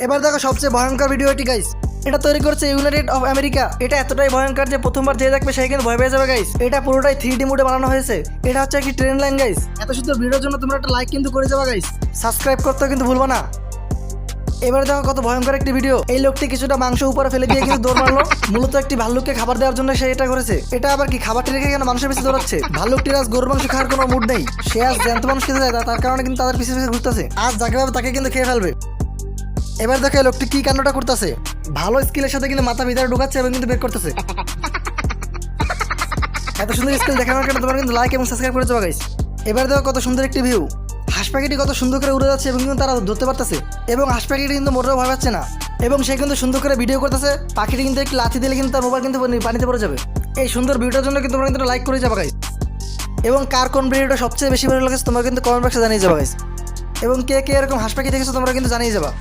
এবার দেখো সবচেয়ে ভয়ঙ্কর ভিডিওটি গাইস। এটা তৈরি করছে ইউনাইটেড অফ আমেরিকা। এটা এতটাই ভয়ঙ্কর যে প্রথমবার যে দেখবে সেই কিন্তু ভয় পেয়ে যাবে গাইস। এটা পুরোটাই 3D মোডে বানানো হয়েছে। এটা হচ্ছে একটি ট্রেন লাইন গাইস। এত সুন্দর ভিডিওর জন্য তোমরা একটা লাইক কিন্তু করে যাবে গাইস। সাবস্ক্রাইব করতে কিন্তু ভুলবা না। এবার দেখো কত ভয়ঙ্কর একটি ভিডিও। এই লোকটি কিছুটা মাংস উপরে ফেলে দিয়ে কিন্তু দৌড় মারলো। মূলত একটি ভাল্লুককে খাবার দেওয়ার জন্য সে এটা করেছে। এটা আবার কি খাবারটি রেখে কেন মানুষের পিছনে দৌড়াচ্ছে? ভাল্লুকটির আজ গরুর মাংস খাওয়ার কোনো মুড নেই। সে আজ জ্যান্ত মানুষ খেতে যায়, তার কারণে কিন্তু তাদের পিছনে পিছনে ঘুরতেছে। আজ যাকে পাবে তাকে কিন্তু খেয়ে ফেলবে। এবার দেখো এই লোকটি কি কাণ্ডটা করতেছে। ভালো স্কিলের সাথে কিন্তু মাথা ভিতরে ঢুকাচ্ছে এবং কিন্তু বের করতেছে। এত সুন্দর স্কিল দেখানোর জন্য তোমরা কিন্তু লাইক এবং সাবস্ক্রাইব করে যাবে গাইস। এবার দেখো কত সুন্দর একটি ভিউ। হাঁস পাখিটি কত সুন্দর করে উড়ে যাচ্ছে এবং কিন্তু তারা ধরতে পারতেছে। এবং হাঁস পাখিটি কিন্তু মোটেও ভয় পাচ্ছে না এবং সে কিন্তু সুন্দর করে ভিডিও করতেছে। পাখিটি কিন্তু একটু লাথি দিলে কিন্তু তার মোবাইল কিন্তু পানিতে পড়ে যাবে। এই সুন্দর ভিডিওর জন্য কিন্তু তোমরা কিন্তু লাইক করে যাবে গাইস। এবং কার কোন ভিডিওটা সবচেয়ে বেশি ভালো লাগছে তোমরা কিন্তু কমেন্ট বক্সে জানিয়ে যাবে গাইস। এবং কে কে এরকম হাঁস পাখি দেখেছো তোমরা কিন্তু জানিয়ে যাবা।